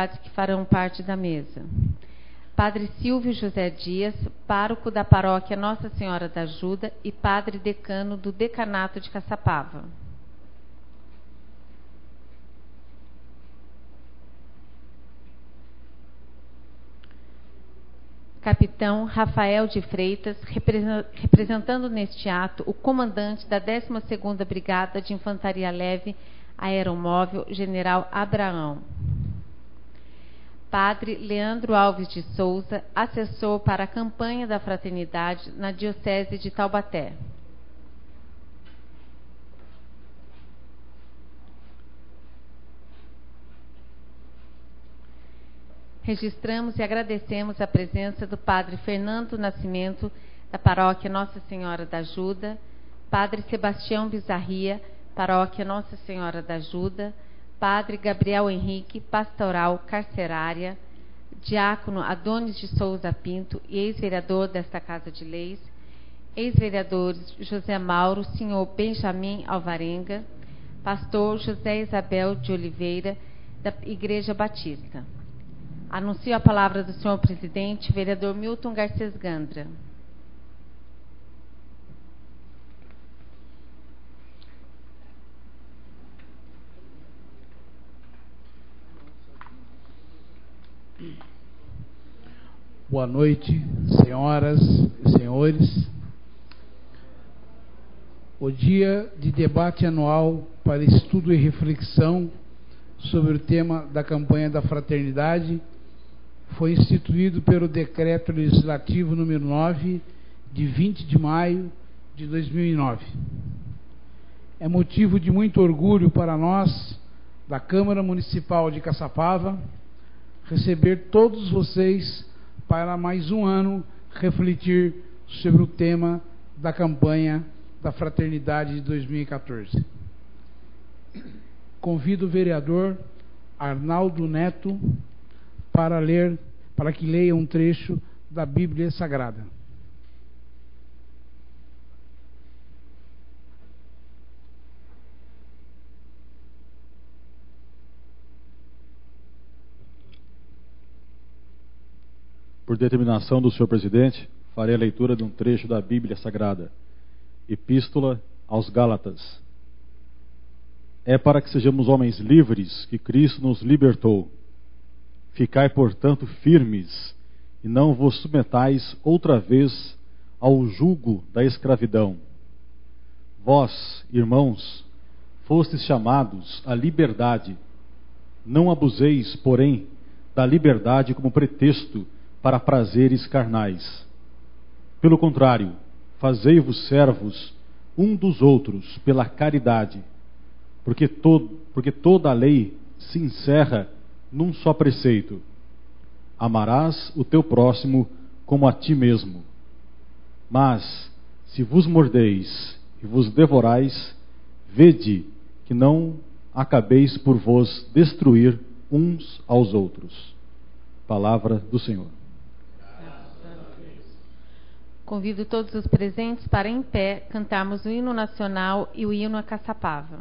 que farão parte da mesa. Padre Silvio José Dias, pároco da paróquia Nossa Senhora da Ajuda e padre decano do decanato de Caçapava. Capitão Rafael de Freitas, representando neste ato o comandante da 12ª Brigada de Infantaria Leve Aeromóvel, General Abraão. Padre Leandro Alves de Souza, assessor para a campanha da fraternidade na Diocese de Taubaté. Registramos e agradecemos a presença do Padre Fernando Nascimento, da Paróquia Nossa Senhora da Ajuda, Padre Sebastião Bizarria, Paróquia Nossa Senhora da Ajuda, Padre Gabriel Henrique, Pastoral Carcerária, Diácono Adonis de Souza Pinto e ex-vereador desta Casa de Leis, ex-vereadores José Mauro, Senhor Benjamin Alvarenga, Pastor José Isabel de Oliveira, da Igreja Batista. Anuncio a palavra do senhor presidente, vereador Milton Garcês Gandra. Boa noite, senhoras e senhores. O dia de debate anual para estudo e reflexão sobre o tema da campanha da fraternidade foi instituído pelo Decreto Legislativo número 9, de 20 de maio de 2009. É motivo de muito orgulho para nós, da Câmara Municipal de Caçapava, receber todos vocês para mais um ano refletir sobre o tema da campanha da fraternidade de 2014. Convido o vereador Arnaldo Neto para que leia um trecho da Bíblia Sagrada. Por determinação do senhor presidente, farei a leitura de um trecho da Bíblia Sagrada. Epístola aos Gálatas. É para que sejamos homens livres que Cristo nos libertou. Ficai, portanto, firmes, e não vos submetais outra vez ao jugo da escravidão. Vós, irmãos, fostes chamados à liberdade. Não abuseis, porém, da liberdade como pretexto para prazeres carnais. Pelo contrário, fazei-vos servos um dos outros pela caridade, porque toda a lei se encerra num só preceito: amarás o teu próximo como a ti mesmo. Mas, se vos mordeis e vos devorais, vede que não acabeis por vos destruir uns aos outros. Palavra do Senhor. Convido todos os presentes para, em pé, cantarmos o hino nacional e o hino a Caçapava.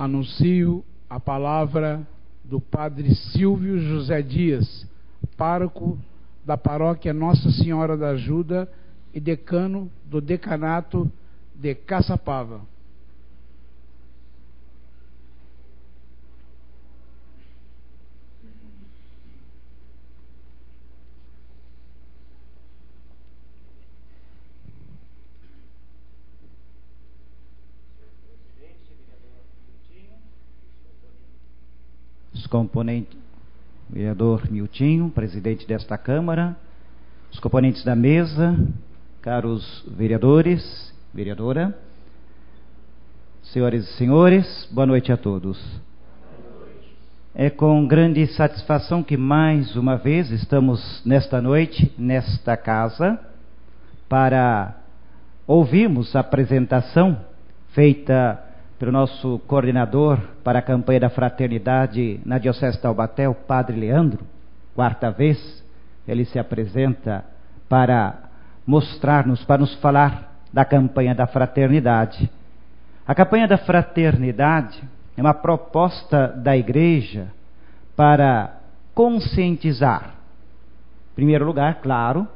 Anuncio a palavra do Padre Silvio José Dias, pároco da paróquia Nossa Senhora da Ajuda e decano do decanato de Caçapava. Os componentes, vereador Miltinho, presidente desta Câmara, os componentes da mesa, caros vereadores, vereadora, senhoras e senhores, boa noite a todos. É com grande satisfação que mais uma vez estamos nesta noite, nesta casa, para ouvirmos a apresentação feita pelo nosso coordenador para a campanha da fraternidade na Diocese de Taubaté, o Padre Leandro. Quarta vez ele se apresenta para mostrar-nos, para nos falar da campanha da fraternidade. A campanha da fraternidade é uma proposta da Igreja para conscientizar, em primeiro lugar, claro,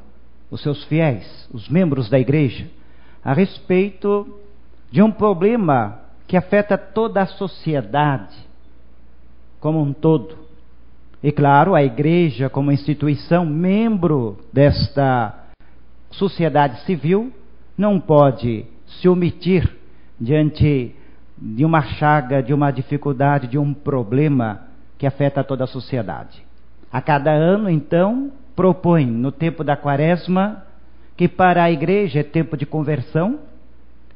os seus fiéis, os membros da Igreja, a respeito de um problema que afeta toda a sociedade como um todo. E claro, a Igreja como instituição, membro desta sociedade civil, não pode se omitir diante de uma chaga, de uma dificuldade, de um problema que afeta toda a sociedade. A cada ano, então, propõe no tempo da Quaresma que para a Igreja é tempo de conversão,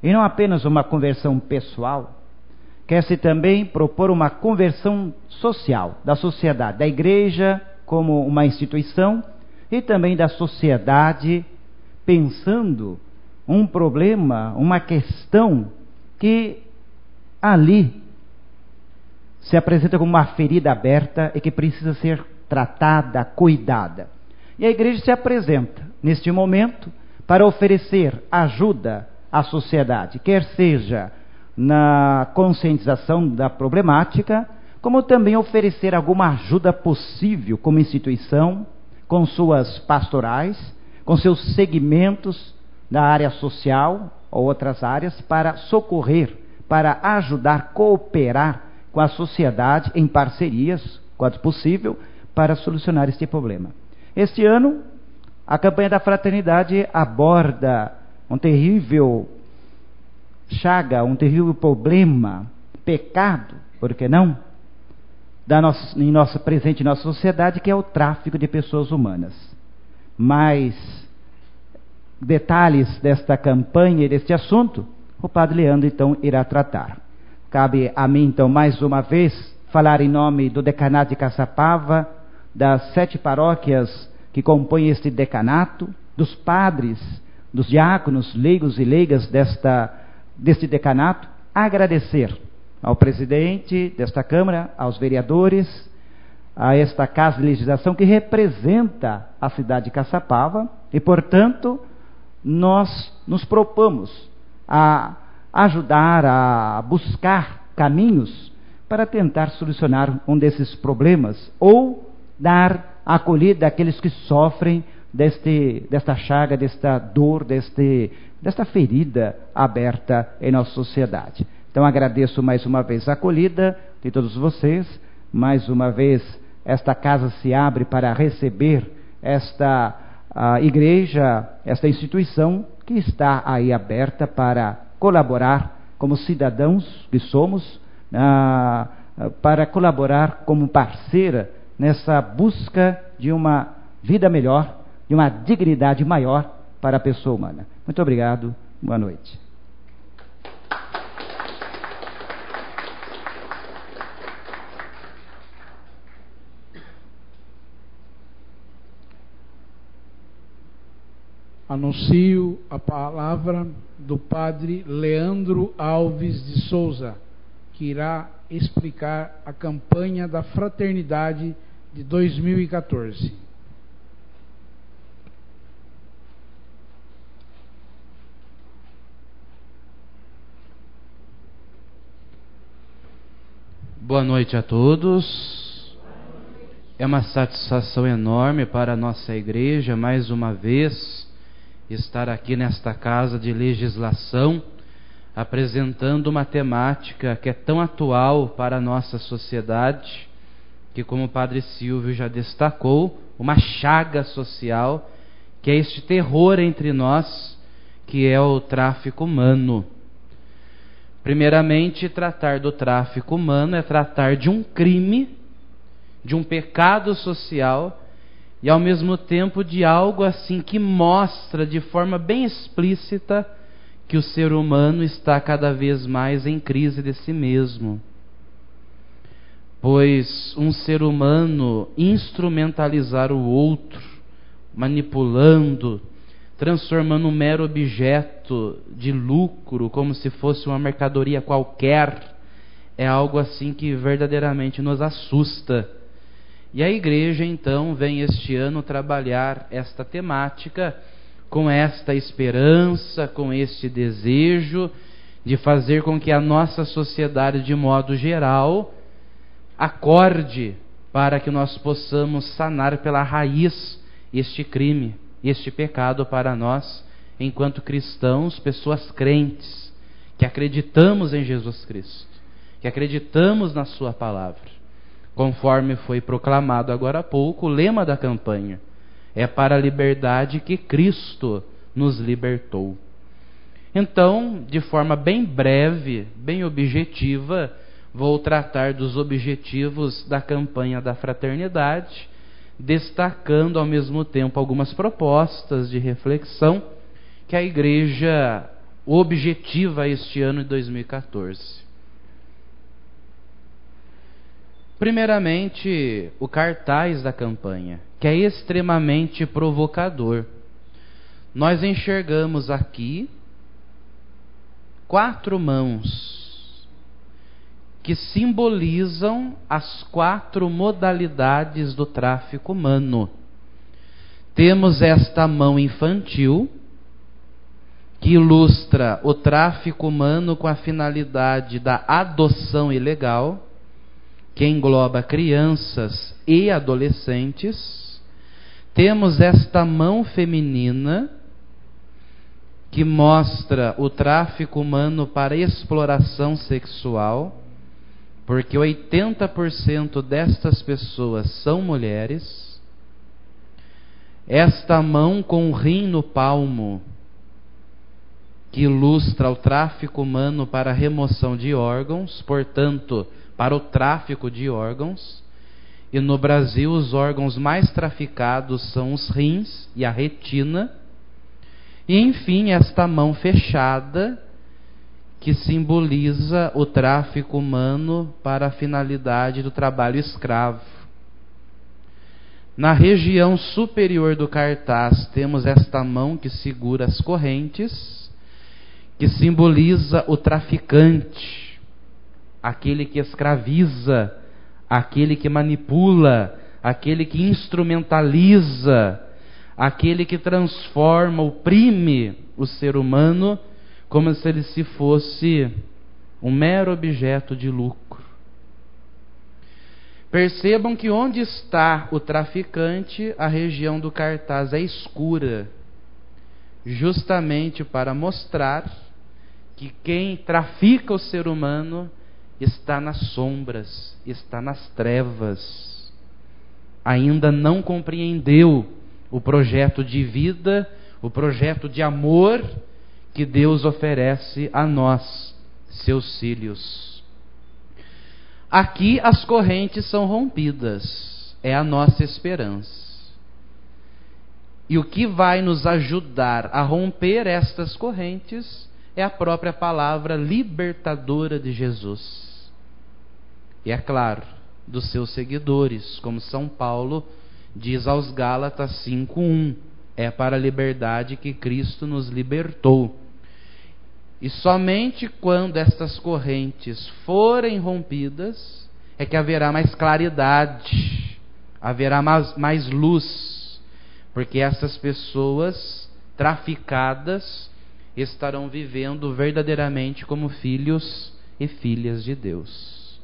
e não apenas uma conversão pessoal, quer-se também propor uma conversão social, da sociedade, da Igreja como uma instituição e também da sociedade, pensando um problema, uma questão que ali se apresenta como uma ferida aberta e que precisa ser tratada, cuidada. E a Igreja se apresenta neste momento para oferecer ajuda à sociedade, quer seja na conscientização da problemática, como também oferecer alguma ajuda possível como instituição, com suas pastorais, com seus segmentos da área social ou outras áreas, para socorrer, para ajudar, cooperar com a sociedade em parcerias, quanto possível, para solucionar este problema. Este ano, a campanha da fraternidade aborda um terrível chaga, um terrível problema, pecado, por que não? Presente em nossa sociedade, que é o tráfico de pessoas humanas. Mais detalhes desta campanha e deste assunto, o Padre Leandro então irá tratar. Cabe a mim então mais uma vez falar em nome do decanato de Caçapava, das 7 paróquias que compõem este decanato, dos padres, dos diáconos, leigos e leigas deste decanato, agradecer ao presidente desta Câmara, aos vereadores, a esta Casa de Legislação que representa a cidade de Caçapava e, portanto, nós nos propomos a ajudar, a buscar caminhos para tentar solucionar um desses problemas ou dar acolhida àqueles que sofrem desta chaga, desta dor, desta ferida aberta em nossa sociedade. Então agradeço mais uma vez a acolhida de todos vocês. Mais uma vez esta casa se abre para receber esta igreja, esta instituição que está aí aberta para colaborar como cidadãos que somos, para colaborar como parceira nessa busca de uma vida melhor, de uma dignidade maior para a pessoa humana. Muito obrigado, boa noite. Anuncio a palavra do Padre Leandro Alves de Souza, que irá explicar a campanha da fraternidade de 2014. Boa noite a todos. É uma satisfação enorme para a nossa igreja, mais uma vez, estar aqui nesta casa de legislação, apresentando uma temática que é tão atual para a nossa sociedade, que, como o Padre Silvio já destacou, uma chaga social, que é este terror entre nós, que é o tráfico humano. Primeiramente, tratar do tráfico humano é tratar de um crime, de um pecado social, e ao mesmo tempo de algo assim que mostra de forma bem explícita que o ser humano está cada vez mais em crise de si mesmo. Pois um ser humano instrumentalizar o outro, manipulando, transformando um mero objeto de lucro como se fosse uma mercadoria qualquer, é algo assim que verdadeiramente nos assusta. E a igreja então vem este ano trabalhar esta temática com esta esperança, com este desejo de fazer com que a nossa sociedade, de modo geral, acorde para que nós possamos sanar pela raiz este crime, este pecado para nós, enquanto cristãos, pessoas crentes, que acreditamos em Jesus Cristo, que acreditamos na sua palavra. Conforme foi proclamado agora há pouco, o lema da campanha é para a liberdade que Cristo nos libertou. Então, de forma bem breve, bem objetiva, vou tratar dos objetivos da campanha da fraternidade, destacando ao mesmo tempo algumas propostas de reflexão que a igreja objetiva este ano de 2014. Primeiramente, o cartaz da campanha, que é extremamente provocador. Nós enxergamos aqui 4 mãos que simbolizam as 4 modalidades do tráfico humano. Temos esta mão infantil, que ilustra o tráfico humano com a finalidade da adoção ilegal, que engloba crianças e adolescentes. Temos esta mão feminina, que mostra o tráfico humano para exploração sexual, porque 80% destas pessoas são mulheres. Esta mão com o rim no palmo, que ilustra o tráfico humano para a remoção de órgãos, portanto, para o tráfico de órgãos. E no Brasil, os órgãos mais traficados são os rins e a retina. E, enfim, esta mão fechada, que simboliza o tráfico humano para a finalidade do trabalho escravo. Na região superior do cartaz temos esta mão que segura as correntes, que simboliza o traficante, aquele que escraviza, aquele que manipula, aquele que instrumentaliza, aquele que transforma, oprime o ser humano como se ele se fosse um mero objeto de lucro. Percebam que onde está o traficante, a região do cartaz é escura, justamente para mostrar que quem trafica o ser humano está nas sombras, está nas trevas. Ainda não compreendeu o projeto de vida, o projeto de amor que Deus oferece a nós, seus filhos. Aqui as correntes são rompidas, é a nossa esperança. E o que vai nos ajudar a romper estas correntes é a própria palavra libertadora de Jesus. E é claro, dos seus seguidores, como São Paulo diz aos Gálatas 5:1, é para a liberdade que Cristo nos libertou. E somente quando estas correntes forem rompidas é que haverá mais claridade, haverá mais luz, porque essas pessoas traficadas estarão vivendo verdadeiramente como filhos e filhas de Deus.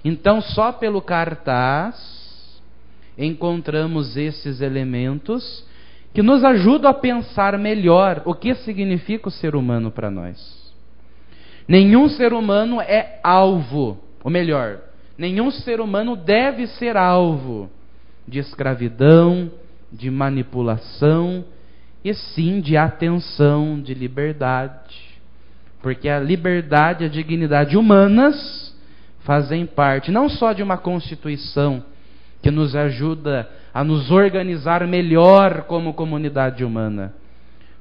Então, só pelo cartaz encontramos esses elementos que nos ajudam a pensar melhor o que significa o ser humano para nós. Nenhum ser humano é alvo, ou melhor, nenhum ser humano deve ser alvo de escravidão, de manipulação, e sim de atenção, de liberdade. Porque a liberdade e a dignidade humanas fazem parte não só de uma Constituição que nos ajuda a nos organizar melhor como comunidade humana,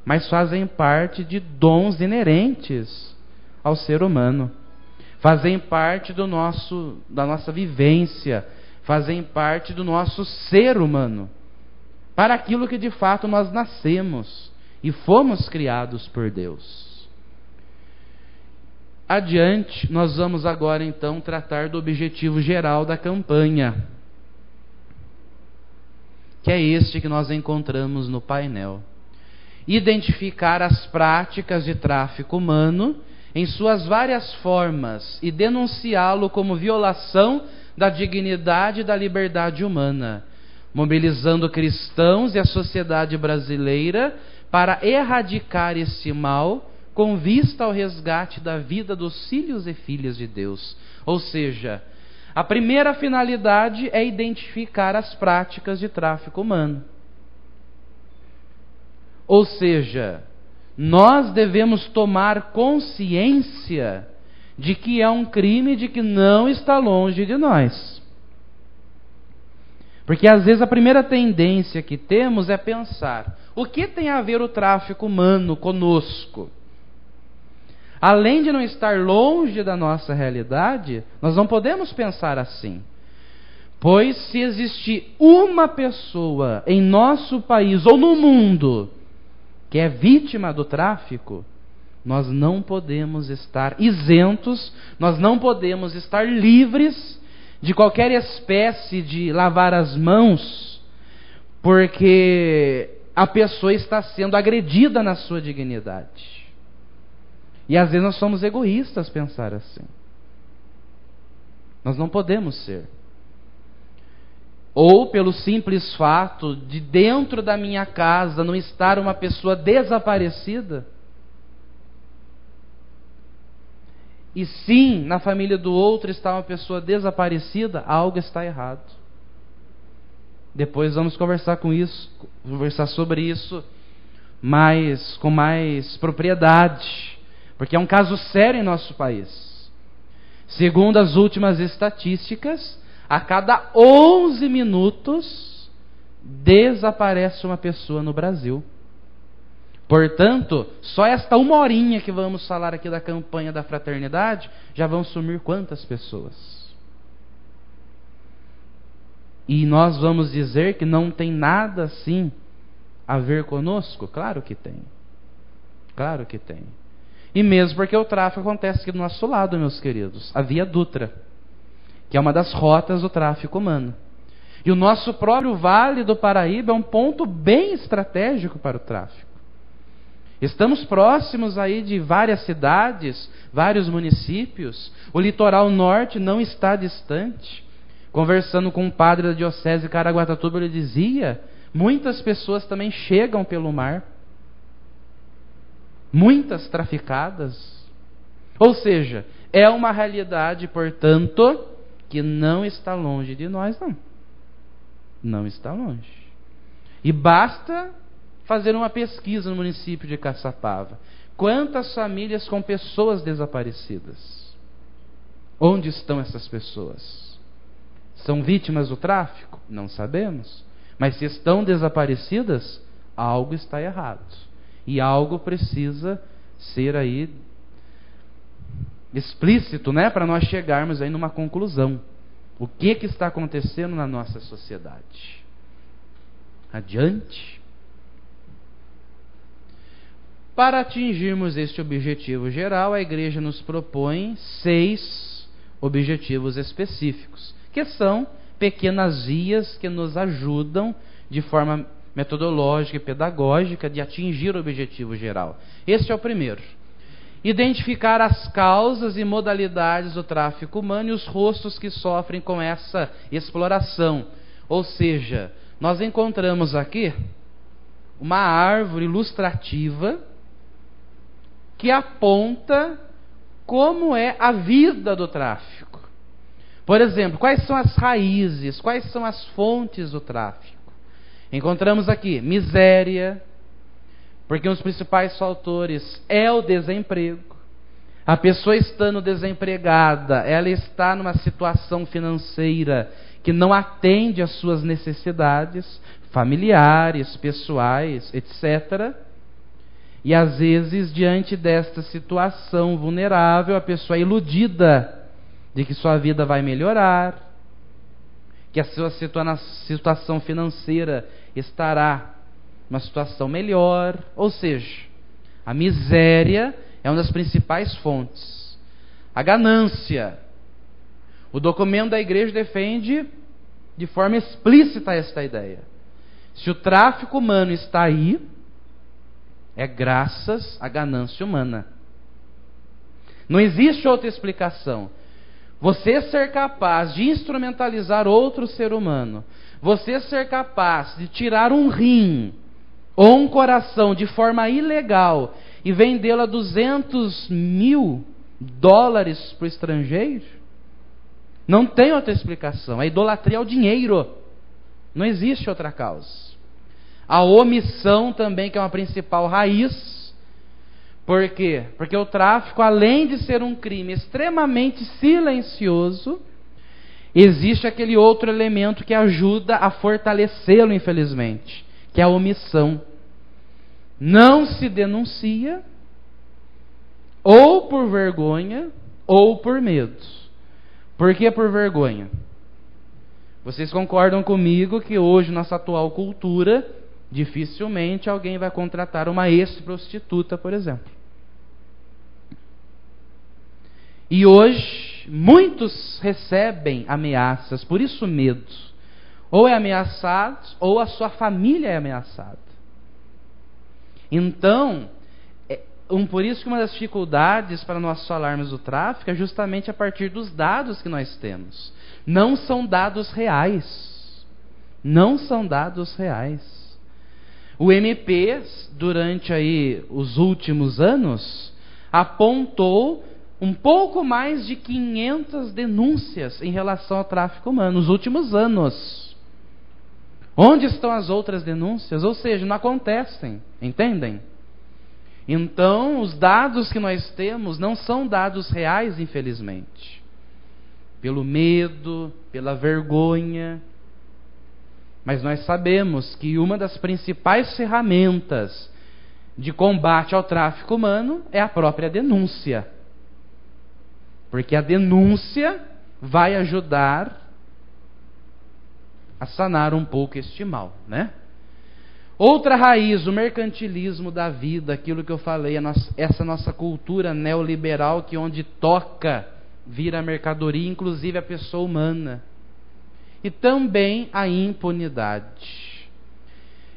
mas fazem parte de dons inerentes ao ser humano. Fazem parte da nossa vivência, fazem parte do nosso ser humano, para aquilo que de fato nós nascemos e fomos criados por Deus. Adiante, nós vamos agora então tratar do objetivo geral da campanha, que é este que nós encontramos no painel. Identificar as práticas de tráfico humano em suas várias formas e denunciá-lo como violação da dignidade e da liberdade humana, mobilizando cristãos e a sociedade brasileira para erradicar esse mal com vista ao resgate da vida dos filhos e filhas de Deus. Ou seja, a primeira finalidade é identificar as práticas de tráfico humano. Ou seja, nós devemos tomar consciência de que é um crime, de que não está longe de nós. Porque às vezes a primeira tendência que temos é pensar: o que tem a ver o tráfico humano conosco? Além de não estar longe da nossa realidade, nós não podemos pensar assim. Pois se existir uma pessoa em nosso país ou no mundo que é vítima do tráfico, nós não podemos estar isentos, nós não podemos estar livres de qualquer espécie de lavar as mãos, porque a pessoa está sendo agredida na sua dignidade. E às vezes nós somos egoístas pensar assim. Nós não podemos ser. Ou pelo simples fato de dentro da minha casa não estar uma pessoa desaparecida, e sim, na família do outro está uma pessoa desaparecida, algo está errado. Depois vamos conversar sobre isso com mais propriedade, porque é um caso sério em nosso país. Segundo as últimas estatísticas, a cada 11 minutos desaparece uma pessoa no Brasil. Portanto, só esta uma horinha que vamos falar aqui da campanha da fraternidade, já vão sumir quantas pessoas? E nós vamos dizer que não tem nada assim a ver conosco? Claro que tem. Claro que tem. E mesmo porque o tráfico acontece aqui do nosso lado, meus queridos. A Via Dutra, que é uma das rotas do tráfico humano. E o nosso próprio Vale do Paraíba é um ponto bem estratégico para o tráfico. Estamos próximos aí de várias cidades, vários municípios. O litoral norte não está distante. Conversando com um padre da diocese de Caraguatatuba, ele dizia: muitas pessoas também chegam pelo mar. Muitas traficadas. Ou seja, é uma realidade, portanto, que não está longe de nós, não. Não está longe. E basta fazer uma pesquisa no município de Caçapava. Quantas famílias com pessoas desaparecidas? Onde estão essas pessoas? São vítimas do tráfico? Não sabemos. Mas se estão desaparecidas, algo está errado. E algo precisa ser aí explícito, né, para nós chegarmos aí numa conclusão. O que está acontecendo na nossa sociedade? Adiante. Para atingirmos este objetivo geral, a Igreja nos propõe 6 objetivos específicos, que são pequenas vias que nos ajudam de forma metodológica e pedagógica de atingir o objetivo geral. Este é o primeiro. identificar as causas e modalidades do tráfico humano e os rostos que sofrem com essa exploração. Ou seja, nós encontramos aqui uma árvore ilustrativa que aponta como é a vida do tráfico. Por exemplo, quais são as raízes, quais são as fontes do tráfico? Encontramos aqui miséria, porque um dos principais fatores é o desemprego. A pessoa estando desempregada, ela está numa situação financeira que não atende às suas necessidades familiares, pessoais, etc. E às vezes, diante desta situação vulnerável, a pessoa é iludida de que sua vida vai melhorar, que a sua situação financeira estará numa situação melhor. Ou seja, a miséria é uma das principais fontes. A ganância. O documento da igreja defende de forma explícita esta ideia. Se o tráfico humano está aí, é graças à ganância humana. Não existe outra explicação. Você ser capaz de instrumentalizar outro ser humano, você ser capaz de tirar um rim ou um coração de forma ilegal e vendê-lo a $200 mil para o estrangeiro, não tem outra explicação. A idolatria é o dinheiro. Não existe outra causa. A omissão também, que é uma principal raiz. Por quê? Porque o tráfico, além de ser um crime extremamente silencioso, existe aquele outro elemento que ajuda a fortalecê-lo, infelizmente, que é a omissão. Não se denuncia, ou por vergonha, ou por medo. Por que por vergonha? Vocês concordam comigo que hoje, nossa atual cultura, dificilmente alguém vai contratar uma ex-prostituta, por exemplo. E hoje, muitos recebem ameaças, por isso medo. Ou é ameaçado, ou a sua família é ameaçada. Então, por isso que uma das dificuldades para nós falarmos do tráfico é justamente a partir dos dados que nós temos. Não são dados reais. Não são dados reais. O MP, durante aí os últimos anos, apontou um pouco mais de 500 denúncias em relação ao tráfico humano nos últimos anos. Onde estão as outras denúncias? Ou seja, não acontecem, entendem? Então, os dados que nós temos não são dados reais, infelizmente. Pelo medo, pela vergonha. Mas nós sabemos que uma das principais ferramentas de combate ao tráfico humano é a própria denúncia. Porque a denúncia vai ajudar a sanar um pouco este mal, né? Outra raiz, o mercantilismo da vida, aquilo que eu falei, essa nossa cultura neoliberal que onde toca vira mercadoria, inclusive a pessoa humana. E também a impunidade.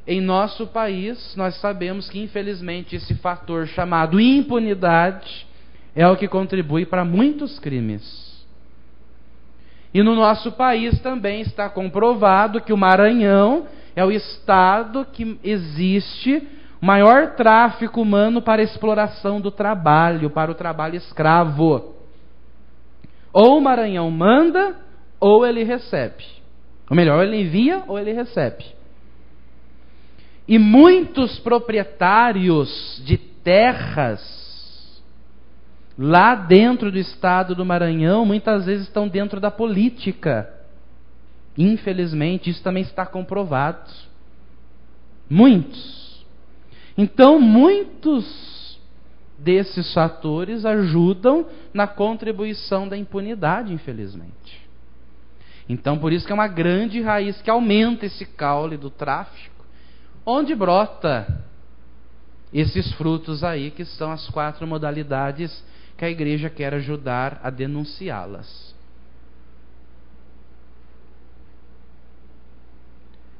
Em nosso país, nós sabemos que infelizmente esse fator chamado impunidade é o que contribui para muitos crimes. E no nosso país também está comprovado que o Maranhão é o estado que existe o maior tráfico humano para a exploração do trabalho, para o trabalho escravo. Ou o Maranhão manda, ou ele recebe. Ou melhor, ele envia ou ele recebe. E muitos proprietários de terras lá dentro do estado do Maranhão, muitas vezes estão dentro da política. Infelizmente, isso também está comprovado. Muitos. Então, muitos desses fatores ajudam na contribuição da impunidade, infelizmente. Então, por isso que é uma grande raiz que aumenta esse caule do tráfico, onde brota esses frutos aí, que são as 4 modalidades que a igreja quer ajudar a denunciá-las.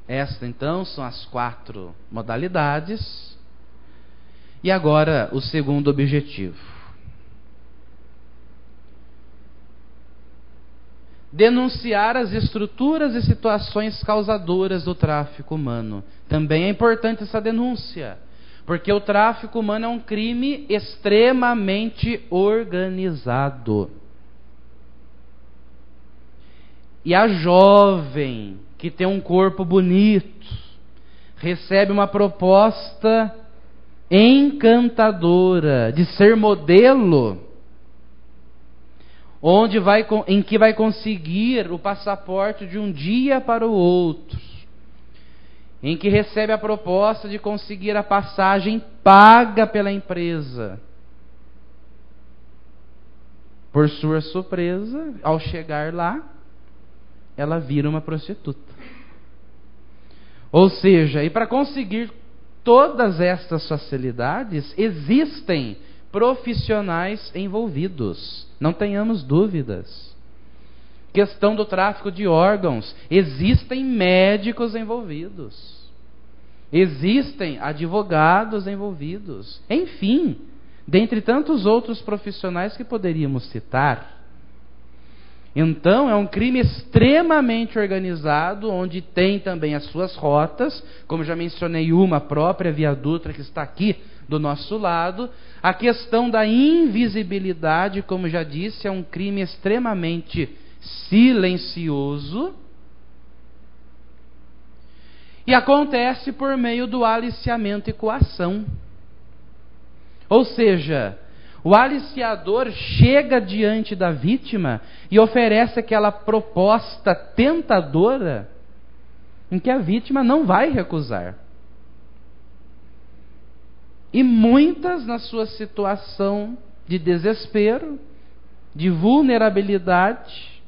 Estas, então, são as 4 modalidades. E agora, o segundo objetivo. denunciar as estruturas e situações causadoras do tráfico humano. Também é importante essa denúncia, porque o tráfico humano é um crime extremamente organizado. E a jovem que tem um corpo bonito recebe uma proposta encantadora de ser modelo, em que vai conseguir o passaporte de um dia para o outro, em que recebe a proposta de conseguir a passagem paga pela empresa. Por sua surpresa, ao chegar lá, ela vira uma prostituta. Ou seja, e para conseguir todas estas facilidades, existem profissionais envolvidos. Não tenhamos dúvidas. Questão do tráfico de órgãos, existem médicos envolvidos. Existem advogados envolvidos. Enfim, dentre tantos outros profissionais que poderíamos citar. Então, é um crime extremamente organizado, onde tem também as suas rotas, como já mencionei uma, a própria Via Dutra, que está aqui do nosso lado. A questão da invisibilidade, como já disse, é um crime extremamente silencioso. E acontece por meio do aliciamento e coação. Ou seja, o aliciador chega diante da vítima e oferece aquela proposta tentadora em que a vítima não vai recusar. E muitas, na sua situação de desespero, de vulnerabilidade,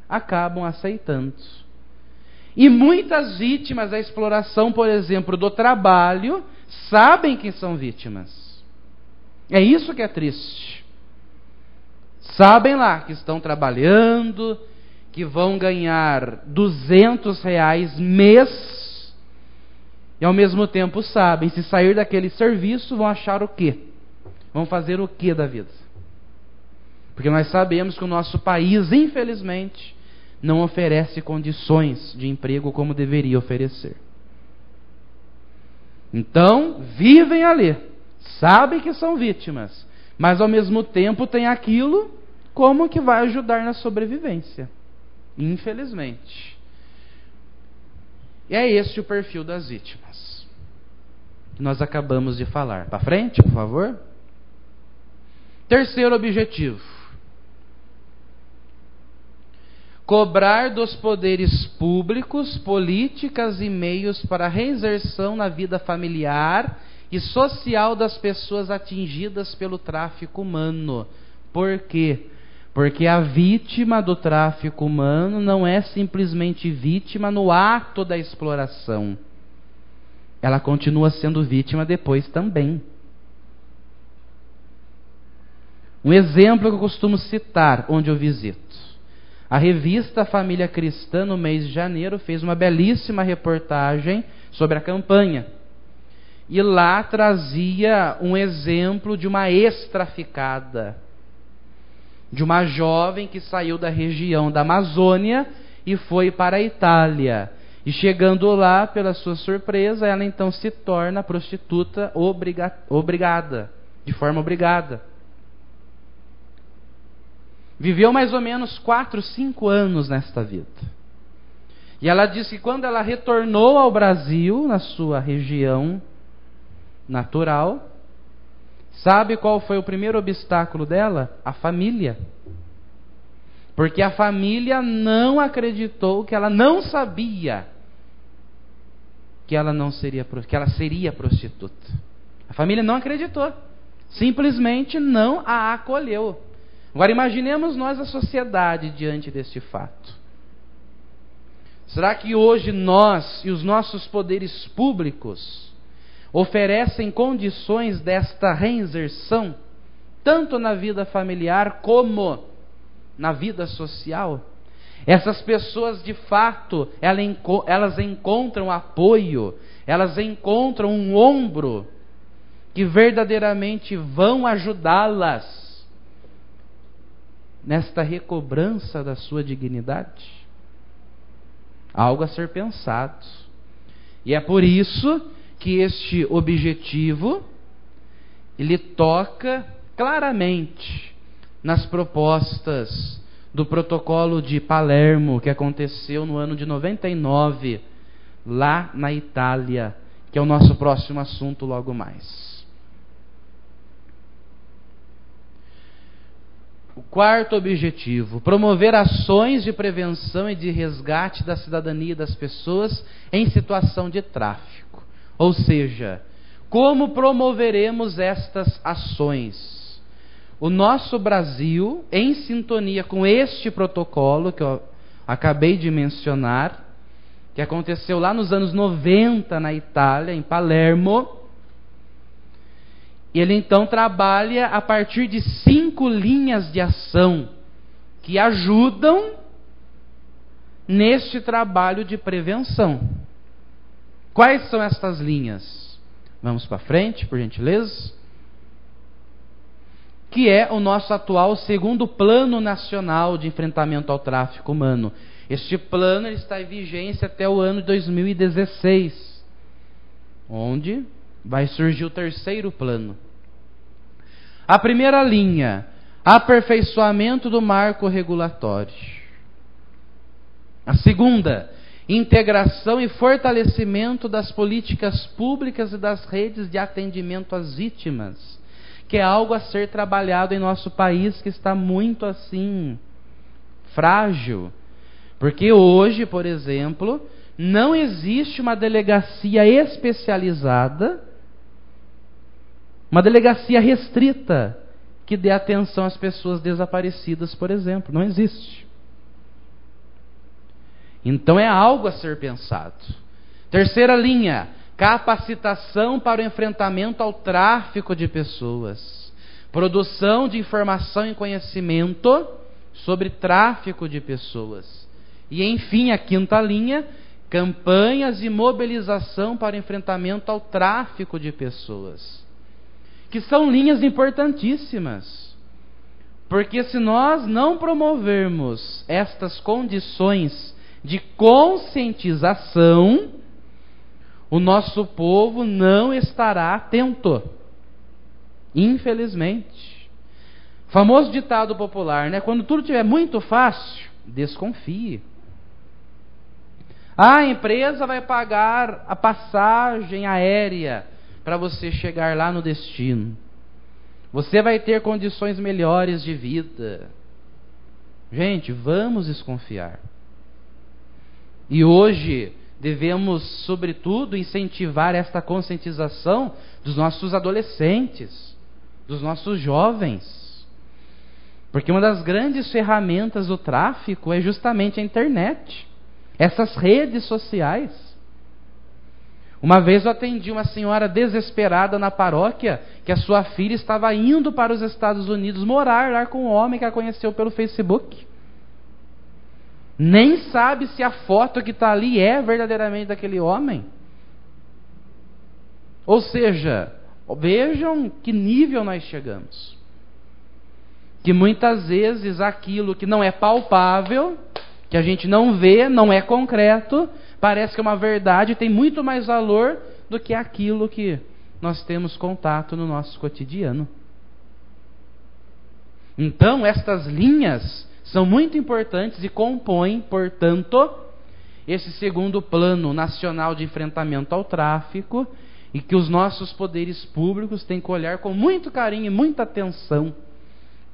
acabam aceitando. E muitas vítimas da exploração, por exemplo, do trabalho, sabem que são vítimas. É isso que é triste. Sabem lá que estão trabalhando, que vão ganhar R$200 mês, e ao mesmo tempo sabem, se sair daquele serviço, vão achar o quê? Vão fazer o quê da vida? Porque nós sabemos que o nosso país, infelizmente, não oferece condições de emprego como deveria oferecer. Então, vivem ali, sabem que são vítimas, mas ao mesmo tempo tem aquilo como que vai ajudar na sobrevivência. Infelizmente. E é esse o perfil das vítimas que nós acabamos de falar. Para frente, por favor. Terceiro objetivo: cobrar dos poderes públicos políticas e meios para a reinserção na vida familiar e social das pessoas atingidas pelo tráfico humano. Por quê? Porque a vítima do tráfico humano não é simplesmente vítima no ato da exploração. Ela continua sendo vítima depois também. Um exemplo que eu costumo citar, onde eu visito. A revista Família Cristã, no mês de janeiro, fez uma belíssima reportagem sobre a campanha. E lá trazia um exemplo de uma ex-traficada, de uma jovem que saiu da região da Amazônia e foi para a Itália. E chegando lá, pela sua surpresa, ela então se torna prostituta obrigada, de forma obrigada. Viveu mais ou menos 4, 5 anos nesta vida. E ela disse que quando ela retornou ao Brasil, na sua região natural, sabe qual foi o primeiro obstáculo dela? A família. Porque a família não acreditou, que ela não sabia que ela seria prostituta. A família não acreditou. Simplesmente não a acolheu. Agora imaginemos nós a sociedade diante deste fato. Será que hoje nós e os nossos poderes públicos oferecem condições desta reinserção, tanto na vida familiar como na vida social? Essas pessoas, de fato, elas encontram apoio, elas encontram um ombro que verdadeiramente vão ajudá-las nesta recobrança da sua dignidade? Algo a ser pensado. E é por isso que este objetivo, ele toca claramente nas propostas do protocolo de Palermo, que aconteceu no ano de 99, lá na Itália, que é o nosso próximo assunto logo mais. O quarto objetivo: promover ações de prevenção e de resgate da cidadania das pessoas em situação de tráfico. Ou seja, como promoveremos estas ações? O nosso Brasil, em sintonia com este protocolo que eu acabei de mencionar, que aconteceu lá nos anos 90 na Itália, em Palermo, ele então trabalha a partir de 5 linhas de ação que ajudam neste trabalho de prevenção. Quais são estas linhas? Vamos para frente, por gentileza. Que é o nosso atual segundo Plano Nacional de Enfrentamento ao Tráfico Humano. Este plano está em vigência até o ano de 2016, onde vai surgir o terceiro plano. A primeira linha: aperfeiçoamento do marco regulatório. A segunda: integração e fortalecimento das políticas públicas e das redes de atendimento às vítimas, que é algo a ser trabalhado em nosso país, que está muito assim frágil. Porque hoje, por exemplo, não existe uma delegacia especializada, uma delegacia restrita, que dê atenção às pessoas desaparecidas, por exemplo. Não existe. Então é algo a ser pensado. Terceira linha: capacitação para o enfrentamento ao tráfico de pessoas. Produção de informação e conhecimento sobre tráfico de pessoas. E enfim, a quinta linha: campanhas de mobilização para o enfrentamento ao tráfico de pessoas. Que são linhas importantíssimas. Porque se nós não promovermos estas condições de conscientização, o nosso povo não estará atento. Infelizmente. Famoso ditado popular, né? Quando tudo estiver muito fácil, desconfie. A empresa vai pagar a passagem aérea para você chegar lá no destino. Você vai ter condições melhores de vida. Gente, vamos desconfiar. E hoje devemos, sobretudo, incentivar esta conscientização dos nossos adolescentes, dos nossos jovens. Porque uma das grandes ferramentas do tráfico é justamente a internet, essas redes sociais. Uma vez eu atendi uma senhora desesperada na paróquia, que a sua filha estava indo para os Estados Unidos morar lá com um homem que a conheceu pelo Facebook. Nem sabe se a foto que está ali é verdadeiramente daquele homem. Ou seja, vejam que nível nós chegamos. Que muitas vezes aquilo que não é palpável, que a gente não vê, não é concreto, parece que é uma verdade e tem muito mais valor do que aquilo que nós temos contato no nosso cotidiano. Então, estas linhas são muito importantes e compõem, portanto, esse segundo Plano Nacional de Enfrentamento ao Tráfico, e que os nossos poderes públicos têm que olhar com muito carinho e muita atenção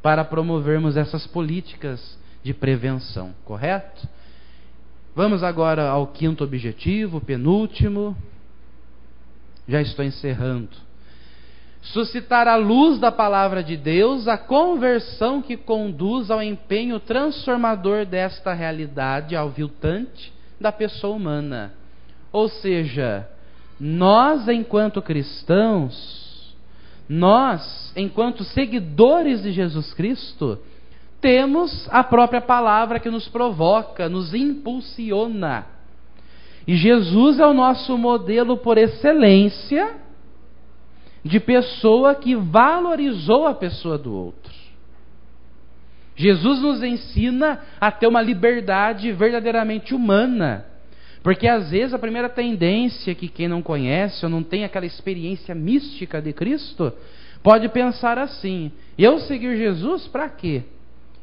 para promovermos essas políticas de prevenção, correto? Vamos agora ao quinto objetivo, penúltimo. Já estou encerrando. Suscitar à luz da palavra de Deus a conversão que conduz ao empenho transformador desta realidade aviltante da pessoa humana. Ou seja, nós, enquanto cristãos, nós, enquanto seguidores de Jesus Cristo, temos a própria palavra que nos provoca, nos impulsiona. E Jesus é o nosso modelo por excelência de pessoa que valorizou a pessoa do outro. Jesus nos ensina a ter uma liberdade verdadeiramente humana. Porque às vezes a primeira tendência que quem não conhece ou não tem aquela experiência mística de Cristo pode pensar assim: eu seguir Jesus para quê?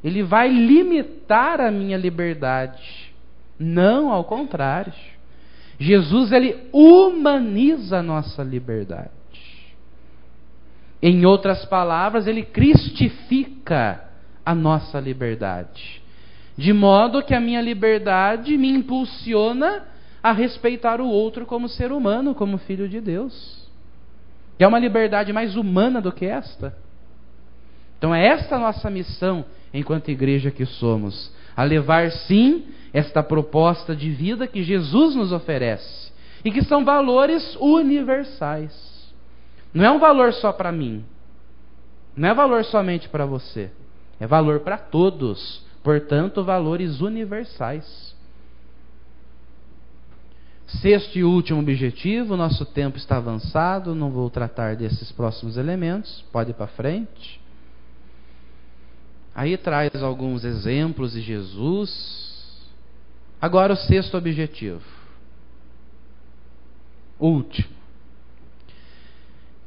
Ele vai limitar a minha liberdade. Não, ao contrário. Jesus, ele humaniza a nossa liberdade. Em outras palavras, ele cristifica a nossa liberdade. De modo que a minha liberdade me impulsiona a respeitar o outro como ser humano, como filho de Deus. É uma liberdade mais humana do que esta? Então é esta a nossa missão enquanto igreja que somos, a levar sim esta proposta de vida que Jesus nos oferece e que são valores universais. Não é um valor só para mim, não é valor somente para você, é valor para todos, portanto valores universais. Sexto e último objetivo, nosso tempo está avançado, não vou tratar desses próximos elementos, pode ir para frente. Aí traz alguns exemplos de Jesus. Agora o sexto objetivo. Último.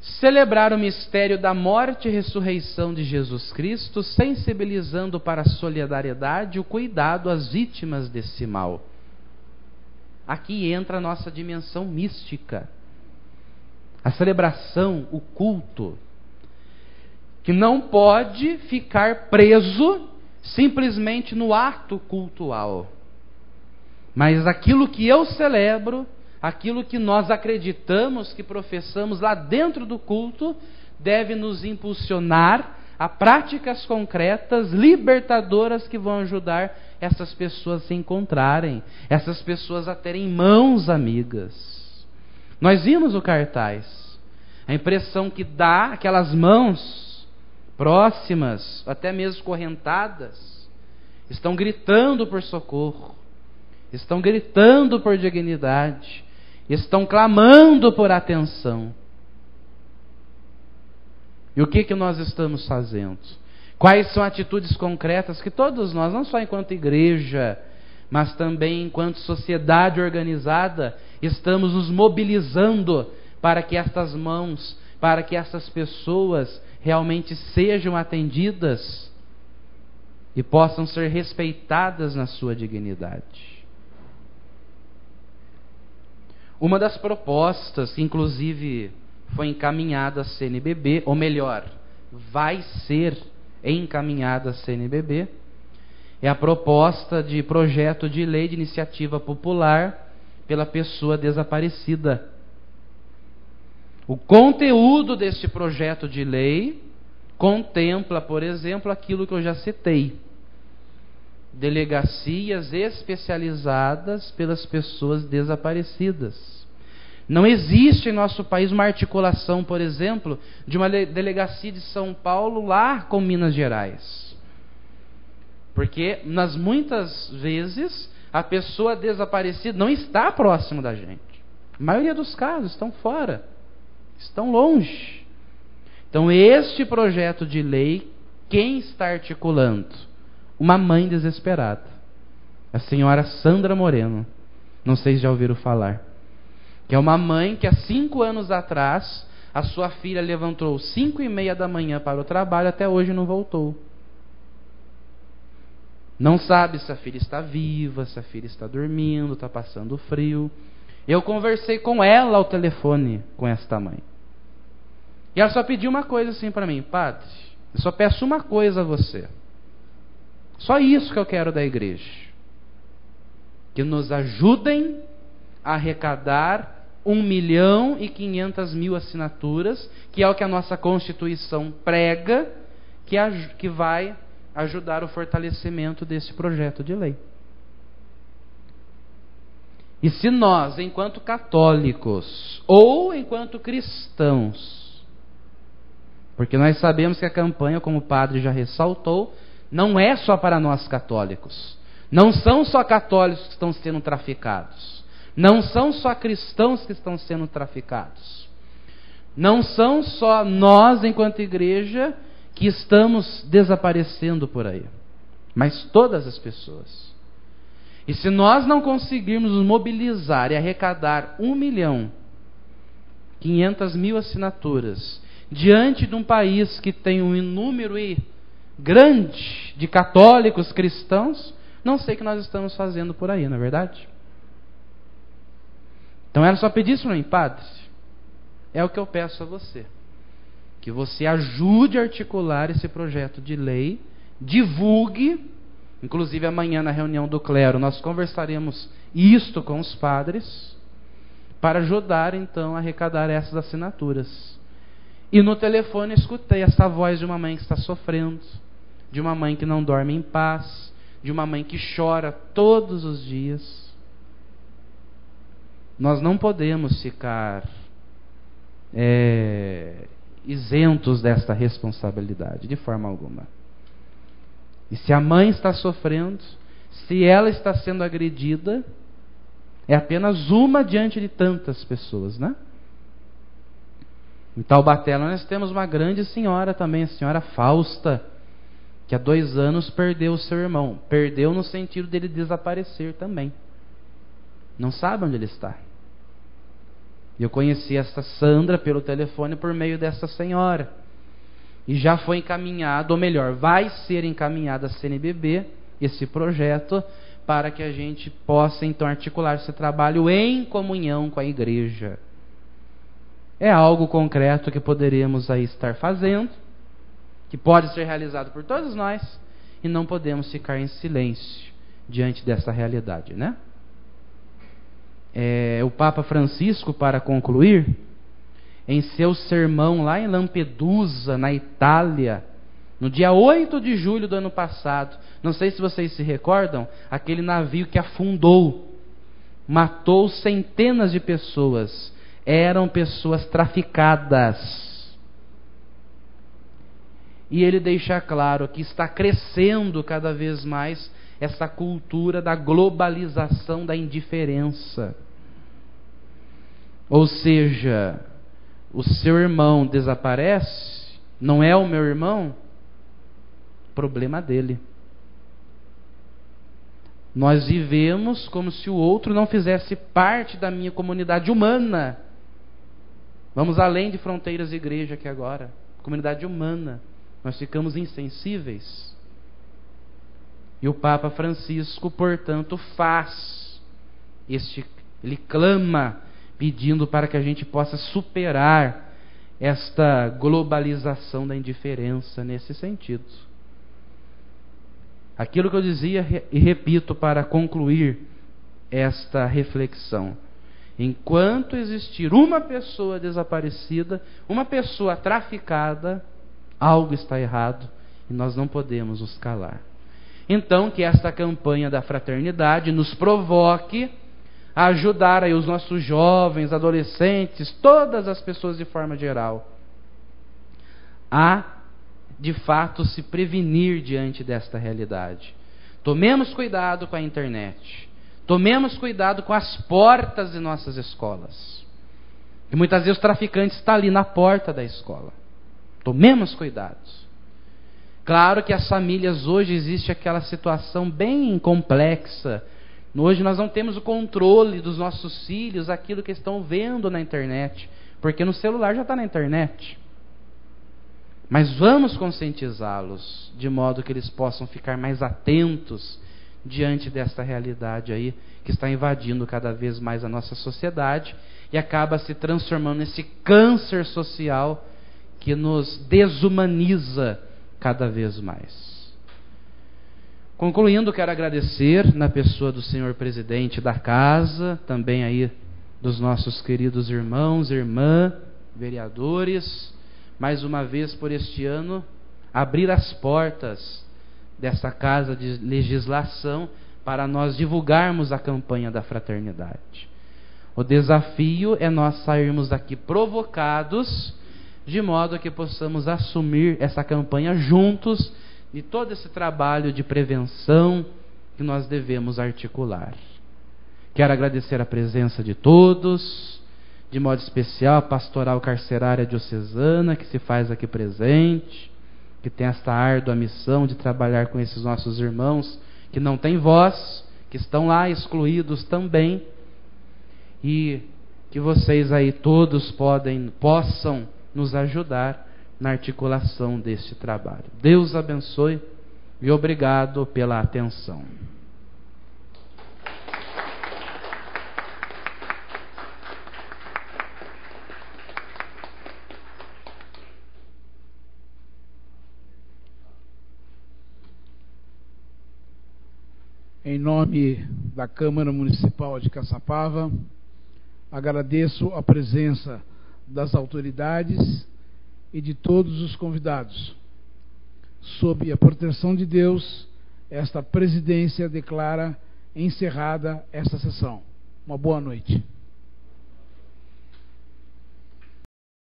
Celebrar o mistério da morte e ressurreição de Jesus Cristo, sensibilizando para a solidariedade e o cuidado às vítimas desse mal. Aqui entra a nossa dimensão mística. A celebração, o culto, que não pode ficar preso simplesmente no ato cultual. Mas aquilo que eu celebro, aquilo que nós acreditamos, que professamos lá dentro do culto, deve nos impulsionar a práticas concretas, libertadoras, que vão ajudar essas pessoas a se encontrarem, essas pessoas a terem mãos amigas. Nós vimos o cartaz. A impressão que dá, aquelas mãos próximas, até mesmo correntadas, estão gritando por socorro, estão gritando por dignidade, estão clamando por atenção. E o que nós estamos fazendo? Quais são atitudes concretas que todos nós, não só enquanto igreja, mas também enquanto sociedade organizada, estamos nos mobilizando para que estas mãos, para que essas pessoas realmente sejam atendidas e possam ser respeitadas na sua dignidade. Uma das propostas que inclusive foi encaminhada à CNBB, ou melhor, vai ser encaminhada à CNBB, é a proposta de projeto de lei de iniciativa popular pela pessoa desaparecida. O conteúdo deste projeto de lei contempla, por exemplo, aquilo que eu já citei: delegacias especializadas pelas pessoas desaparecidas. Não existe em nosso país uma articulação, por exemplo, de uma delegacia de São Paulo lá com Minas Gerais. Porque muitas vezes a pessoa desaparecida não está próximo da gente. A maioria dos casos estão fora, estão longe. Então este projeto de lei, quem está articulando? Uma mãe desesperada, a senhora Sandra Moreno. Não sei se já ouviram falar. Que é uma mãe que há 5 anos atrás, a sua filha levantou 5:30 da manhã para o trabalho, até hoje não voltou. Não sabe se a filha está viva, se a filha está dormindo, está passando frio. Eu conversei com ela ao telefone, com esta mãe. E ela só pediu uma coisa assim para mim: padre, eu só peço uma coisa a você. Só isso que eu quero da igreja. Que nos ajudem a arrecadar 1.500.000 assinaturas, que é o que a nossa Constituição prega, que vai ajudar o fortalecimento desse projeto de lei. E se nós, enquanto católicos ou enquanto cristãos, porque nós sabemos que a campanha, como o padre já ressaltou, não é só para nós católicos. Não são só católicos que estão sendo traficados. Não são só cristãos que estão sendo traficados. Não são só nós, enquanto igreja, que estamos desaparecendo por aí. mas todas as pessoas. E se nós não conseguirmos nos mobilizar e arrecadar 1.500.000 assinaturas diante de um país que tem um número grande de católicos cristãos, não sei o que nós estamos fazendo por aí, não é verdade? Então ela só pedisse para mim, padre, é o que eu peço a você, que você ajude a articular esse projeto de lei, divulgue, inclusive amanhã na reunião do clero nós conversaremos isto com os padres, para ajudar então a arrecadar essas assinaturas. E no telefone escutei essa voz de uma mãe que está sofrendo, de uma mãe que não dorme em paz, de uma mãe que chora todos os dias. Nós não podemos ficar isentos desta responsabilidade, de forma alguma. E se a mãe está sofrendo, se ela está sendo agredida, é apenas uma diante de tantas pessoas, né? Em Taubaté nós temos uma grande senhora também, a senhora Fausta, que há 2 anos perdeu o seu irmão. Perdeu no sentido dele desaparecer também. Não sabe onde ele está. Eu conheci esta Sandra pelo telefone por meio dessa senhora. E já foi encaminhado, ou melhor, vai ser encaminhado à CNBB, esse projeto, para que a gente possa então articular esse trabalho em comunhão com a igreja. É algo concreto que poderemos aí estar fazendo, que pode ser realizado por todos nós, e não podemos ficar em silêncio diante dessa realidade, né? O Papa Francisco, para concluir, em seu sermão lá em Lampedusa, na Itália, no dia 8 de julho do ano passado, não sei se vocês se recordam, aquele navio que afundou, matou centenas de pessoas, eram pessoas traficadas. E ele deixa claro que está crescendo cada vez mais essa cultura da globalização da indiferença. Ou seja, o seu irmão desaparece, não é o meu irmão, problema dele. Nós vivemos como se o outro não fizesse parte da minha comunidade humana. Vamos além de fronteiras de igreja aqui agora. Comunidade humana. Nós ficamos insensíveis. E o Papa Francisco, portanto, ele clama, pedindo para que a gente possa superar esta globalização da indiferença nesse sentido. Aquilo que eu dizia e repito para concluir esta reflexão. Enquanto existir uma pessoa desaparecida, uma pessoa traficada, algo está errado e nós não podemos nos calar. Então, que esta campanha da fraternidade nos provoque a ajudar aí os nossos jovens, adolescentes, todas as pessoas de forma geral, a, de fato, se prevenir diante desta realidade. Tomemos cuidado com a internet. Tomemos cuidado com as portas de nossas escolas. E muitas vezes o traficante está ali na porta da escola. Tomemos cuidado. Claro que as famílias hoje existe aquela situação bem complexa. Hoje nós não temos o controle dos nossos filhos, aquilo que estão vendo na internet, porque no celular já está na internet. Mas vamos conscientizá-los, de modo que eles possam ficar mais atentos diante desta realidade aí, que está invadindo cada vez mais a nossa sociedade e acaba se transformando nesse câncer social que nos desumaniza cada vez mais. Concluindo, quero agradecer na pessoa do senhor presidente da casa, também aí dos nossos queridos irmãos, irmã, vereadores, mais uma vez por este ano, abrir as portas dessa casa de legislação para nós divulgarmos a campanha da fraternidade. O desafio é nós sairmos daqui provocados, de modo que possamos assumir essa campanha juntos de todo esse trabalho de prevenção que nós devemos articular. Quero agradecer a presença de todos, de modo especial a Pastoral Carcerária Diocesana, que se faz aqui presente, que tem esta árdua missão de trabalhar com esses nossos irmãos que não têm voz, que estão lá excluídos também, e que vocês aí todos possam nos ajudar na articulação deste trabalho. Deus abençoe e obrigado pela atenção. Em nome da Câmara Municipal de Caçapava, agradeço a presença das autoridades e de todos os convidados. Sob a proteção de Deus, esta presidência declara encerrada esta sessão. Uma boa noite.